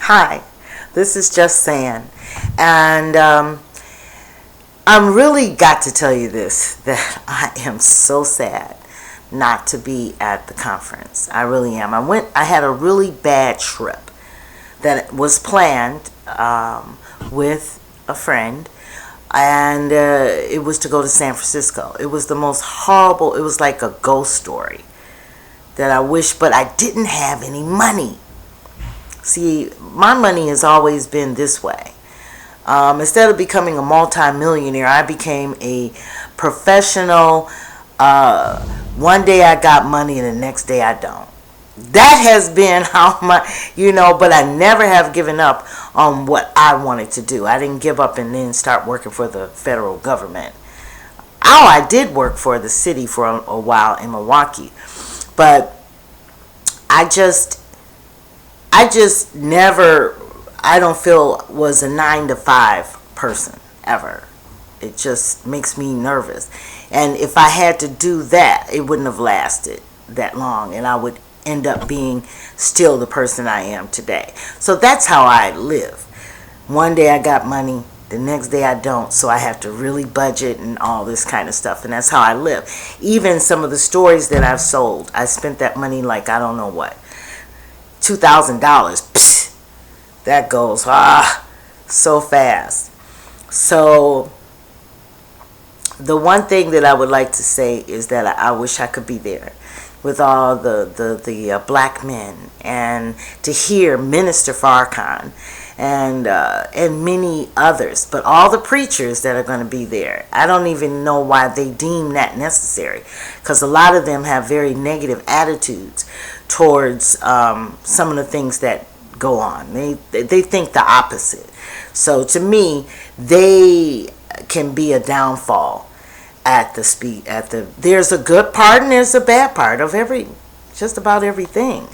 Hi, this is Just Saying, and I'm really got to tell you this, that I am so sad not to be at the conference. I really am. I had a really bad trip that was planned with a friend, and it was to go to San Francisco. It was the most horrible, it was like a ghost story that I wish, but I didn't have any money. See, my money has always been this way. Instead of becoming a multi-millionaire, I became a professional. One day I got money and the next day I don't. That has been how but I never have given up on what I wanted to do. I didn't give up and then start working for the federal government. Oh, I did work for the city for a while in Milwaukee, but I just never, I don't feel, was a 9 to 5 person ever. It just makes me nervous. And if I had to do that, it wouldn't have lasted that long, and I would end up being still the person I am today. So that's how I live. One day I got money, the next day I don't, so I have to really budget and all this kind of stuff, and that's how I live. Even some of the stories that I've sold, I spent that money like I don't know what. $2,000. That goes so fast. So the one thing that I would like to say is that I wish I could be there with all the black men, and to hear Minister Farrakhan and many others, but all the preachers that are going to be there. I don't even know why they deem that necessary, because a lot of them have very negative attitudes towards some of the things that go on. They think the opposite. So to me, they can be a downfall at the speed. There's a good part and there's a bad part of just about everything.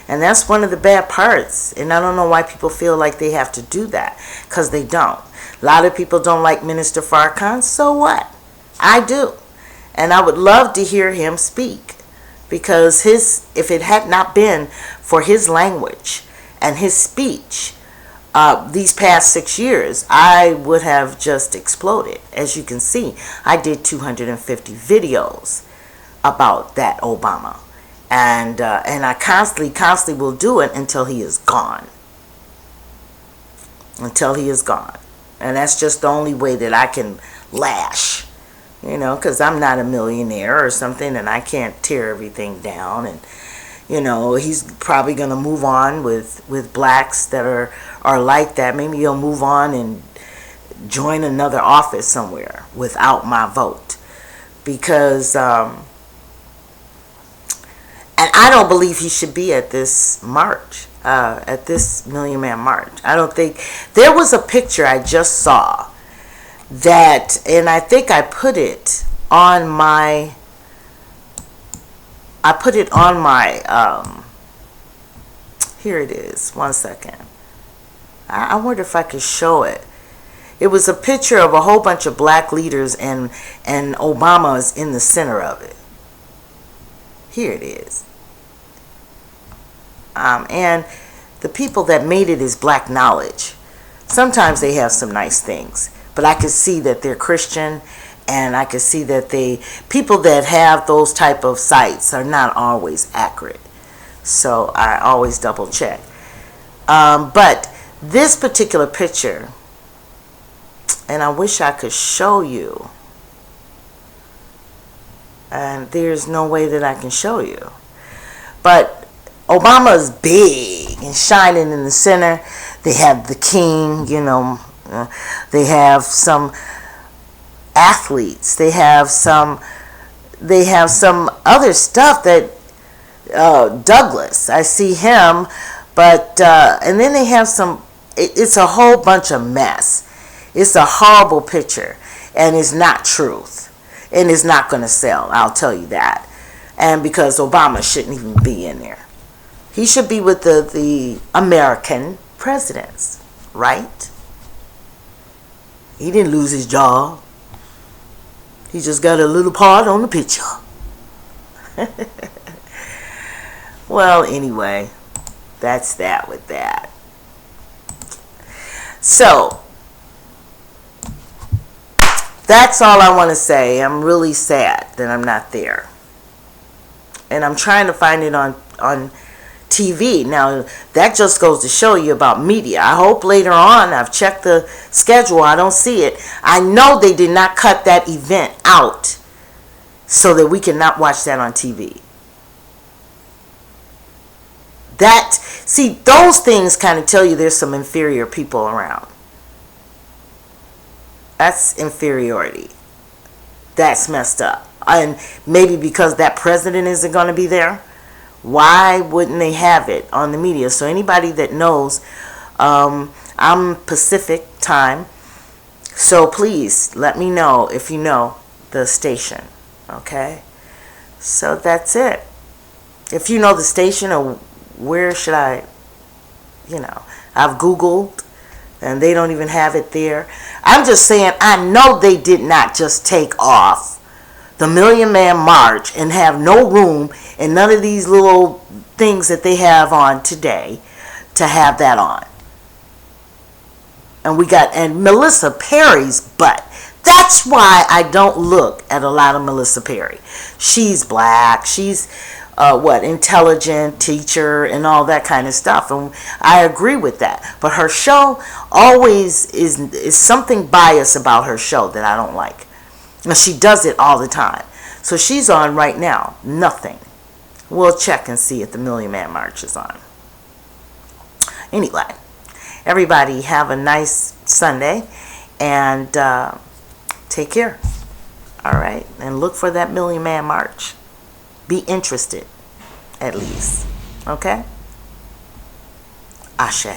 And that's one of the bad parts. And I don't know why people feel like they have to do that, because they don't. A lot of people don't like Minister Farrakhan. So what? I do. And I would love to hear him speak, because if it had not been for his language and his speech these past 6 years, I would have just exploded. As you can see, I did 250 videos about that Obama. And I constantly will do it until he is gone. Until he is gone. And that's just the only way that I can lash. Because I'm not a millionaire or something, and I can't tear everything down. And, he's probably going to move on with blacks that are like that. Maybe he'll move on and join another office somewhere without my vote. Because, and I don't believe he should be at this march, at this Million Man March. I don't think, there was a picture I just saw that, and I think I put it on my, here it is, one second. I wonder if I could show it. It was a picture of a whole bunch of black leaders, and Obama is in the center of it. Here it is. And the people that made it is Black Knowledge. Sometimes they have some nice things, but I could see that they're Christian, and I could see that people that have those type of sites are not always accurate. So I always double check. But this particular picture, and I wish I could show you, and there's no way that I can show you, but Obama is big and shining in the center. They have the king, they have some athletes, they have some other stuff that Douglas, I see him, but and then they have some, it's a whole bunch of mess. It's a horrible picture, and it's not truth, and it's not going to sell, I'll tell you that. And because Obama shouldn't even be in there. He should be with the American presidents, right? He didn't lose his job. He just got a little part on the picture. Well, anyway, that's that with that. So that's all I want to say. I'm really sad that I'm not there. And I'm trying to find it on TV. Now, that just goes to show you about media. I hope later on, I've checked the schedule, I don't see it. I know they did not cut that event out so that we cannot watch that on TV. See, those things kind of tell you there's some inferior people around. That's inferiority. That's messed up. And maybe because that president isn't going to be there, why wouldn't they have it on the media? So anybody that knows, I'm Pacific time, so please let me know if you know the station. Okay, so that's it. If you know the station, or where should I, I've Googled and they don't even have it there. I'm just saying, I know they did not just take off the Million Man March and have no room and none of these little things that they have on today to have that on. And Melissa Perry's butt. That's why I don't look at a lot of Melissa Perry. She's black. She's intelligent teacher and all that kind of stuff, and I agree with that. But her show always is something biased about her show that I don't like. And she does it all the time. So she's on right now. Nothing. We'll check and see if the Million Man March is on. Anyway, everybody have a nice Sunday and take care. All right, and look for that Million Man March. Be interested, at least. Okay? Ashe.